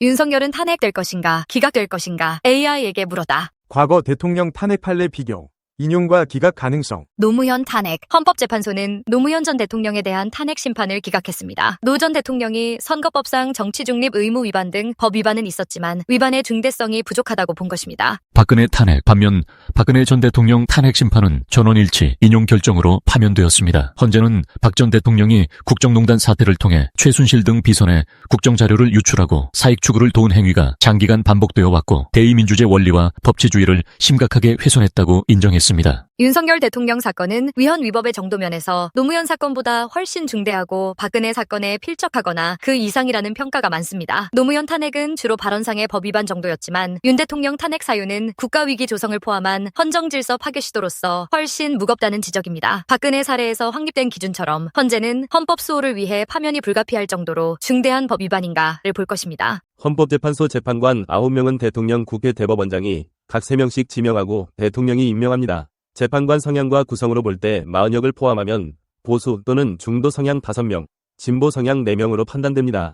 윤석열은 탄핵될 것인가, 기각될 것인가, AI에게 물어다. 과거 대통령 탄핵 판례 비교, 인용과 기각 가능성. 노무현 탄핵. 헌법재판소는 노무현 전 대통령에 대한 탄핵 심판을 기각했습니다. 노 전 대통령이 선거법상 정치중립 의무 위반 등 법 위반은 있었지만 위반의 중대성이 부족하다고 본 것입니다. 박근혜 탄핵. 반면 박근혜 전 대통령 탄핵 심판은 전원일치 인용 결정으로 파면되었습니다. 헌재는 박 전 대통령이 국정농단 사태를 통해 최순실 등 비선에 국정자료를 유출하고 사익 추구를 도운 행위가 장기간 반복되어 왔고 대의민주주의 원리와 법치주의를 심각하게 훼손했다고 인정했습니다. 윤석열 대통령 사건은 위헌 위법의 정도 면에서 노무현 사건보다 훨씬 중대하고 박근혜 사건에 필적하거나 그 이상이라는 평가가 많습니다. 노무현 탄핵은 주로 발언상의 법 위반 정도였지만 윤 대통령 탄핵 사유는 국가위기 조성을 포함한 헌정질서 파괴 시도로서 훨씬 무겁다는 지적입니다. 박근혜 사례에서 확립된 기준처럼 헌재는 헌법 수호를 위해 파면이 불가피할 정도로 중대한 법 위반인가를 볼 것입니다. 헌법재판소 재판관 9명은 대통령 국회 대법원장이 각 3명씩 지명하고 대통령이 임명합니다. 재판관 성향과 구성으로 볼 때 40역을 포함하면 보수 또는 중도 성향 5명, 진보 성향 4명으로 판단됩니다.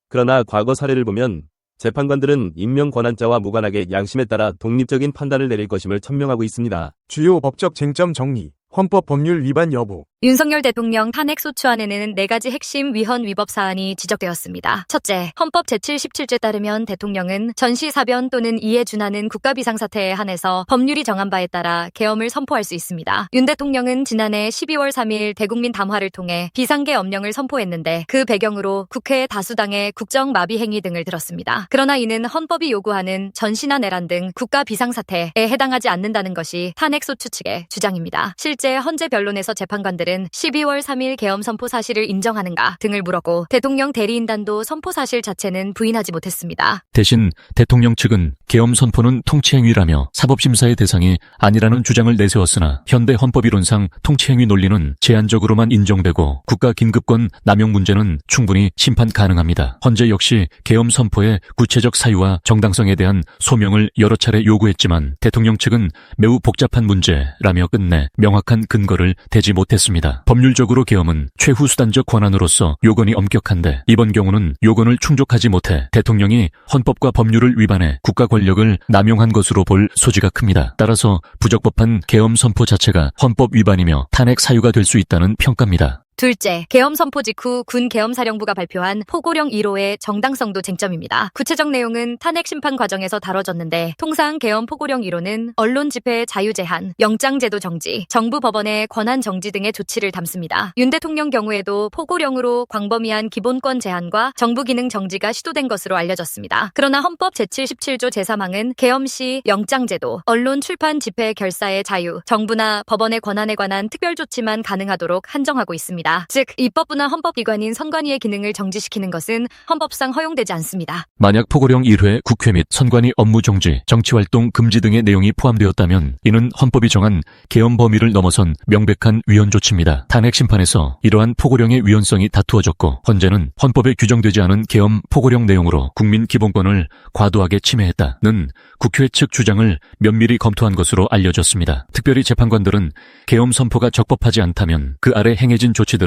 그러나 과거 사례를 보면 재판관들은 임명 권한자와 무관하게 양심에 따라 독립적인 판단을 내릴 것임을 천명하고 있습니다. 주요 법적 쟁점 정리, 헌법 법률 위반 여부. 윤석열 대통령 탄핵 소추안에는 4가지 핵심 위헌 위법 사안이 지적되었습니다. 첫째, 헌법 제77조에 따르면 대통령은 전시사변 또는 이에 준하는 국가비상사태에 한해서 법률이 정한 바에 따라 계엄을 선포할 수 있습니다. 윤 대통령은 지난해 12월 3일 대국민 담화를 통해 비상계 엄령을 선포했는데 그 배경으로 국회 다수당의 국정마비 행위 등을 들었습니다. 그러나 이는 헌법이 요구하는 전시나 내란 등 국가비상사태에 해당하지 않는다는 것이 탄핵 소추 측의 주장입니다. 실제 헌재 변론에서 재판관들은 12월 3일 계엄 선포 사실을 인정하는가 등을 물었고 대통령 대리인단도 선포 사실 자체는 부인하지 못했습니다. 대신 대통령 측은 계엄 선포는 통치행위라며 사법심사의 대상이 아니라는 주장을 내세웠으나 현대 헌법이론상 통치행위 논리는 제한적으로만 인정되고 국가긴급권 남용 문제는 충분히 심판 가능합니다. 헌재 역시 계엄 선포의 구체적 사유와 정당성에 대한 소명을 여러 차례 요구했지만 대통령 측은 매우 복잡한 문제라며 끝내 명확한 근거를 대지 못했습니다. 법률적으로 계엄은 최후수단적 권한으로서 요건이 엄격한데 이번 경우는 요건을 충족하지 못해 대통령이 헌법과 법률을 위반해 국가 권력을 남용한 것으로 볼 소지가 큽니다. 따라서 부적법한 계엄 선포 자체가 헌법 위반이며 탄핵 사유가 될 수 있다는 평가입니다. 둘째, 계엄 선포 직후 군 계엄사령부가 발표한 포고령 1호의 정당성도 쟁점입니다. 구체적 내용은 탄핵 심판 과정에서 다뤄졌는데 통상 계엄 포고령 1호는 언론 집회 자유 제한, 영장 제도 정지, 정부 법원의 권한 정지 등의 조치를 담습니다. 윤 대통령 경우에도 포고령으로 광범위한 기본권 제한과 정부 기능 정지가 시도된 것으로 알려졌습니다. 그러나 헌법 제77조 제3항은 계엄 시 영장 제도, 언론 출판 집회 결사의 자유, 정부나 법원의 권한에 관한 특별 조치만 가능하도록 한정하고 있습니다. 즉, 입법부나 헌법기관인 선관위의 기능을 정지시키는 것은 헌법상 허용되지 않습니다. 만약 포고령 1회 국회 및 선관위 업무 정지, 정치활동 금지 등의 내용이 포함되었다면 이는 헌법이 정한 계엄 범위를 넘어선 명백한 위헌 조치입니다. 탄핵 심판에서 이러한 포고령의 위헌성이 다투어졌고 헌재는 헌법에 규정되지 않은 계엄 포고령 내용으로 국민 기본권을 과도하게 침해했다는 국회 측 주장을 면밀히 검토한 것으로 알려졌습니다. 특별히 재판관들은 계엄 선포가 적법하지 않다면 그 아래 행해진 조치들은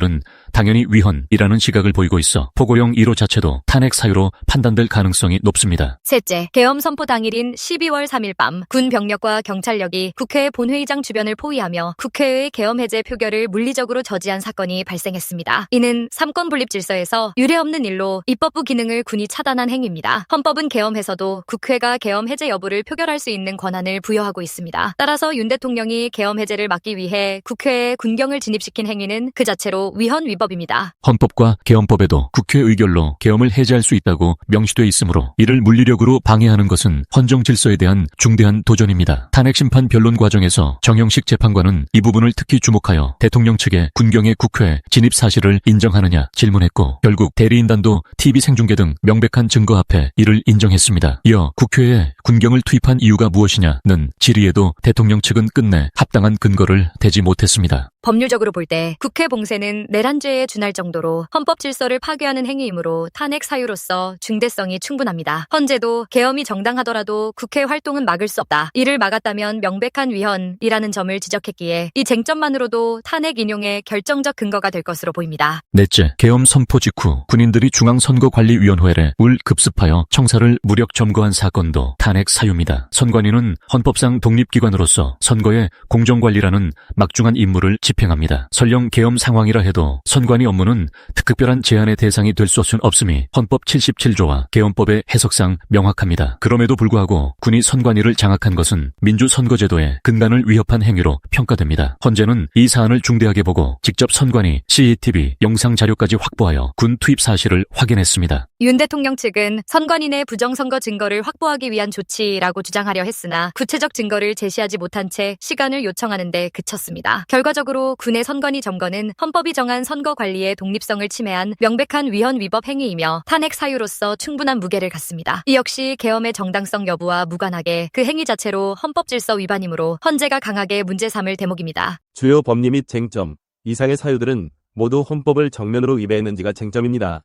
당연히 위헌이라는 시각을 보이고 있어 포고령 1호 자체도 탄핵 사유로 판단될 가능성이 높습니다. 셋째, 계엄 선포 당일인 12월 3일 밤 군 병력과 경찰력이 국회 본회의장 주변을 포위하며 국회의 계엄 해제 표결을 물리적으로 저지한 사건이 발생했습니다. 이는 삼권 분립 질서에서 유례없는 일로 입법부 기능을 군이 차단한 행위입니다. 헌법은 계엄해서도 국회가 계엄 해제 여부를 표결할 수 있는 권한을 부여하고 있습니다. 따라서 윤 대통령이 계엄 해제를 막기 위해 국회에 군경을 진입시킨 행위는 그 자체로 위헌 위법입니다. 헌법과 계엄법에도 국회 의결로 계엄을 해제할 수 있다고 명시돼 있으므로 이를 물리력으로 방해하는 것은 헌정 질서에 대한 중대한 도전입니다. 탄핵 심판 변론 과정에서 정형식 재판관은 이 부분을 특히 주목하여 대통령 측의 군경의 국회 진입 사실을 인정하느냐 질문했고 결국 대리인단도 TV 생중계 등 명백한 증거 앞에 이를 인정했습니다. 이어 국회에 군경을 투입한 이유가 무엇이냐는 질의에도 대통령 측은 끝내 합당한 근거를 대지 못했습니다. 법률적으로 볼 때 국회 봉쇄는 내란죄에 준할 정도로 헌법 질서를 파괴하는 행위이므로 탄핵 사유로서 중대성이 충분합니다. 헌재도 계엄이 정당하더라도 국회 활동은 막을 수 없다. 이를 막았다면 명백한 위헌이라는 점을 지적했기에 이 쟁점만으로도 탄핵 인용의 결정적 근거가 될 것으로 보입니다. 넷째, 계엄 선포 직후 군인들이 중앙선거관리위원회를 급습하여 청사를 무력 점거한 사건도 탄핵 사유입니다. 선관위는 헌법상 독립기관으로서 선거의 공정관리라는 막중한 임무를 집행합니다. 설령 계엄 상황이라 해도 선관위 업무는 특별한 제한의 대상이 될 수 없음이 헌법 77조와 계엄법의 해석상 명확합니다. 그럼에도 불구하고 군이 선관위를 장악한 것은 민주선거제도의 근간을 위협한 행위로 평가됩니다. 헌재는 이 사안을 중대하게 보고 직접 선관위 CCTV 영상 자료까지 확보하여 군 투입 사실을 확인했습니다. 윤 대통령 측은 선관위의 부정선거 증거를 확보하기 위한 조치라고 주장하려 했으나 구체적 증거를 제시하지 못한 채 시간을 요청하는 데 그쳤습니다. 결과적으로 군의 선관위 점거는 헌법이 정한 선거 관리의 독립성을 침해한 명백한 위헌 위법 행위이며 탄핵 사유로서 충분한 무게를 갖습니다. 이 역시 계엄의 정당성 여부와 무관하게 그 행위 자체로 헌법 질서 위반이므로 헌재가 강하게 문제 삼을 대목입니다. 주요 법리 및 쟁점, 이상의 사유들은 모두 헌법을 정면으로 위배했는지가 쟁점입니다.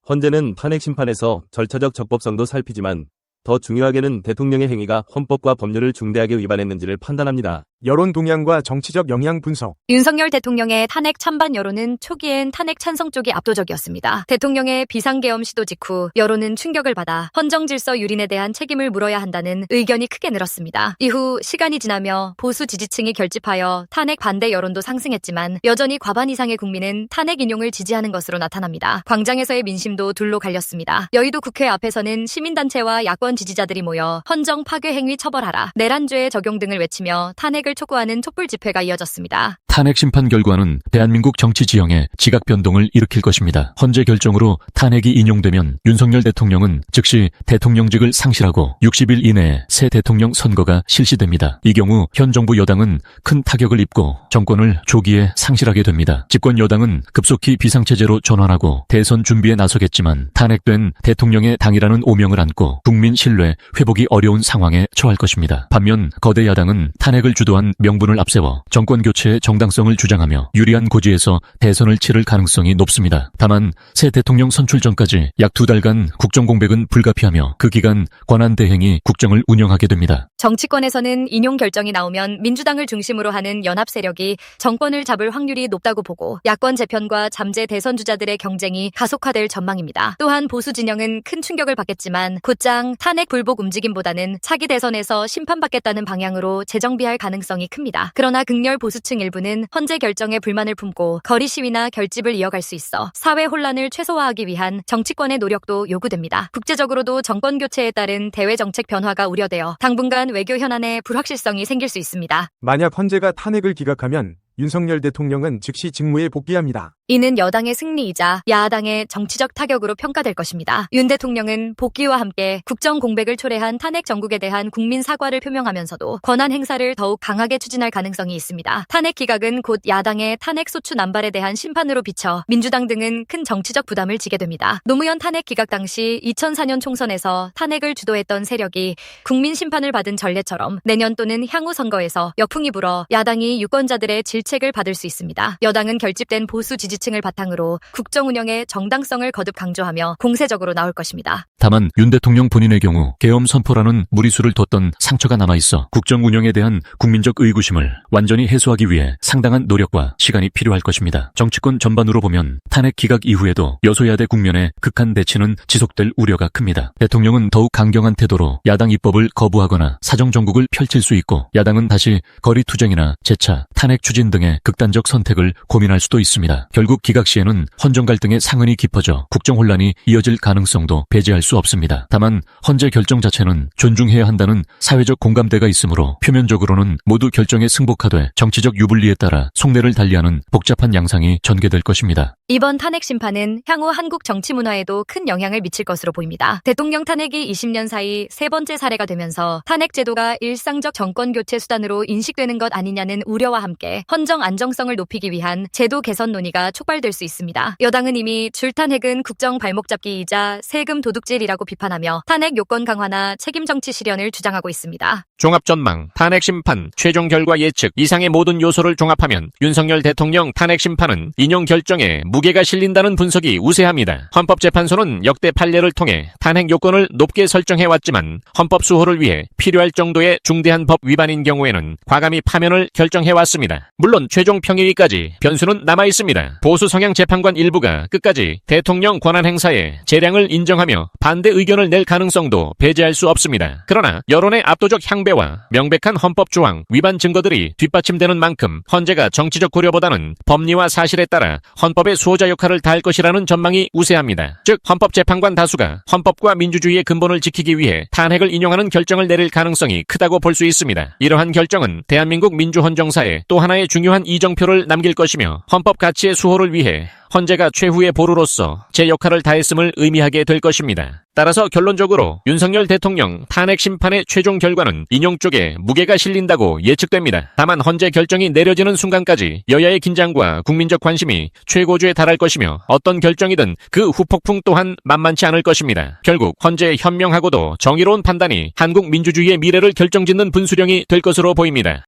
헌재는 탄핵 심판에서 절차적 적법성도 살피지만 더 중요하게는 대통령의 행위가 헌법과 법률을 중대하게 위반했는지를 판단합니다. 여론 동향과 정치적 영향 분석. 윤석열 대통령의 탄핵 찬반 여론은 초기엔 탄핵 찬성 쪽이 압도적이었습니다. 대통령의 비상계엄 시도 직후 여론은 충격을 받아 헌정질서 유린에 대한 책임을 물어야 한다는 의견이 크게 늘었습니다. 이후 시간이 지나며 보수 지지층이 결집하여 탄핵 반대 여론도 상승했지만 여전히 과반 이상의 국민은 탄핵 인용을 지지하는 것으로 나타납니다. 광장에서의 민심도 둘로 갈렸습니다. 여의도 국회 앞에서는 시민단체와 야권 지지자들이 모여 헌정 파괴 행위 처벌하라, 내란죄 적용 등을 외치며 탄핵을 촉구하는 촛불 집회가 이어졌습니다. 탄핵 심판 결과는 대한민국 정치 지형에 지각 변동을 일으킬 것입니다. 헌재 결정으로 탄핵이 인용되면 윤석열 대통령은 즉시 대통령직을 상실하고 60일 이내에 새 대통령 선거가 실시됩니다. 이 경우 현 정부 여당은 큰 타격을 입고 정권을 조기에 상실하게 됩니다. 집권 여당은 급속히 비상체제로 전환하고 대선 준비에 나서겠지만 탄핵된 대통령의 당이라는 오명을 안고 국민 신뢰 회복이 어려운 상황에 처할 것입니다. 반면 거대 야당은 탄핵을 주도한 명분을 앞세워 정권 교체의 정당성을 주장하며 유리한 고지에서 대선을 치를 가능성이 높습니다. 다만 새 대통령 선출 전까지 약 2달간 국정 공백은 불가피하며 그 기간 권한대행이 국정을 운영하게 됩니다. 정치권에서는 인용 결정이 나오면 민주당을 중심으로 하는 연합 세력이 정권을 잡을 확률이 높다고 보고 야권 재편과 잠재 대선 주자들의 경쟁이 가속화될 전망입니다. 또한 보수 진영은 큰 충격을 받겠지만 곧장 탄핵 불복 움직임보다는 차기 대선에서 심판받겠다는 방향으로 재정비할 가능성이 큽니다. 그러나 극렬 보수층 일부는 헌재 결정에 불만을 품고 거리 시위나 결집을 이어갈 수 있어 사회 혼란을 최소화하기 위한 정치권의 노력도 요구됩니다. 국제적으로도 정권 교체에 따른 대외 정책 변화가 우려되어 당분간 외교 현안에 불확실성이 생길 수 있습니다. 만약 헌재가 탄핵을 기각하면 윤석열 대통령은 즉시 직무에 복귀합니다. 이는 여당의 승리이자 야당의 정치적 타격으로 평가될 것입니다. 윤 대통령은 복귀와 함께 국정 공백을 초래한 탄핵 정국에 대한 국민 사과를 표명하면서도 권한 행사를 더욱 강하게 추진할 가능성이 있습니다. 탄핵 기각은 곧 야당의 탄핵 소추 남발에 대한 심판으로 비쳐 민주당 등은 큰 정치적 부담을 지게 됩니다. 노무현 탄핵 기각 당시 2004년 총선에서 탄핵을 주도했던 세력이 국민 심판을 받은 전례처럼 내년 또는 향후 선거에서 역풍이 불어 야당이 유권자들의 질책을 받을 수 있습니다. 여당은 결집된 보수 지지층을 바탕으로 국정 운영의 정당성을 거듭 강조하며 공세적으로 나올 것입니다. 다만 윤 대통령 본인의 경우 계엄 선포라는 무리수를 뒀던 상처가 남아있어 국정 운영에 대한 국민적 의구심을 완전히 해소하기 위해 상당한 노력과 시간이 필요할 것입니다. 정치권 전반으로 보면 탄핵 기각 이후에도 여소야대 국면의 극한 대치는 지속될 우려가 큽니다. 대통령은 더욱 강경한 태도로 야당 입법을 거부하거나 사정정국을 펼칠 수 있고 야당은 다시 거리투쟁이나 재차, 탄핵 추진 등의 극단적 선택을 고민할 수도 있습니다. 결국 기각 시에는 헌정 갈등의 상흔이 깊어져 국정 혼란이 이어질 가능성도 배제할 수 없습니다. 다만 헌재 결정 자체는 존중해야 한다는 사회적 공감대가 있으므로 표면적으로는 모두 결정에 승복하되 정치적 유불리에 따라 속내를 달리하는 복잡한 양상이 전개될 것입니다. 이번 탄핵 심판은 향후 한국 정치 문화에도 큰 영향을 미칠 것으로 보입니다. 대통령 탄핵이 20년 사이 세 번째 사례가 되면서 탄핵 제도가 일상적 정권 교체 수단으로 인식되는 것 아니냐는 우려와 함께 헌정 안정성을 높이기 위한 제도 개선 논의가 촉발될 수 있습니다. 여당은 이미 줄탄핵은 국정 발목 잡기이자 세금 도둑질이라고 비판하며 탄핵 요건 강화나 책임 정치 실현을 주장하고 있습니다. 종합전망, 탄핵심판, 최종 결과 예측 이상의 모든 요소를 종합하면 윤석열 대통령 탄핵심판은 인용 결정에 무게가 실린다는 분석이 우세합니다. 헌법재판소는 역대 판례를 통해 탄핵 요건을 높게 설정해왔지만 헌법 수호를 위해 필요할 정도의 중대한 법 위반인 경우에는 과감히 파면을 결정해왔습니다. 물론 최종 평의위까지 변수는 남아있습니다. 보수 성향 재판관 일부가 끝까지 대통령 권한 행사에 재량을 인정하며 반대 의견을 낼 가능성도 배제할 수 없습니다. 그러나 여론의 압도적 향배와 명백한 헌법 조항 위반 증거들이 뒷받침되는 만큼 헌재가 정치적 고려보다는 법리와 사실에 따라 헌법의 수호자 역할을 다할 것이라는 전망이 우세합니다. 즉 헌법재판관 다수가 헌법과 민주주의의 근본을 지키기 위해 탄핵을 인용하는 결정을 내릴 가능성이 크다고 볼 수 있습니다. 이러한 결정은 대한민국 민주헌정사에 또 하나의 중요한 이정표를 남길 것이며 헌법 가치의 수호를 위해 헌재가 최후의 보루로서 제 역할을 다했음을 의미하게 될 것입니다. 따라서 결론적으로 윤석열 대통령 탄핵 심판의 최종 결과는 인용 쪽에 무게가 실린다고 예측됩니다. 다만 헌재 결정이 내려지는 순간까지 여야의 긴장과 국민적 관심이 최고조에 달할 것이며 어떤 결정이든 그 후폭풍 또한 만만치 않을 것입니다. 결국 헌재의 현명하고도 정의로운 판단이 한국 민주주의의 미래를 결정짓는 분수령이 될 것으로 보입니다.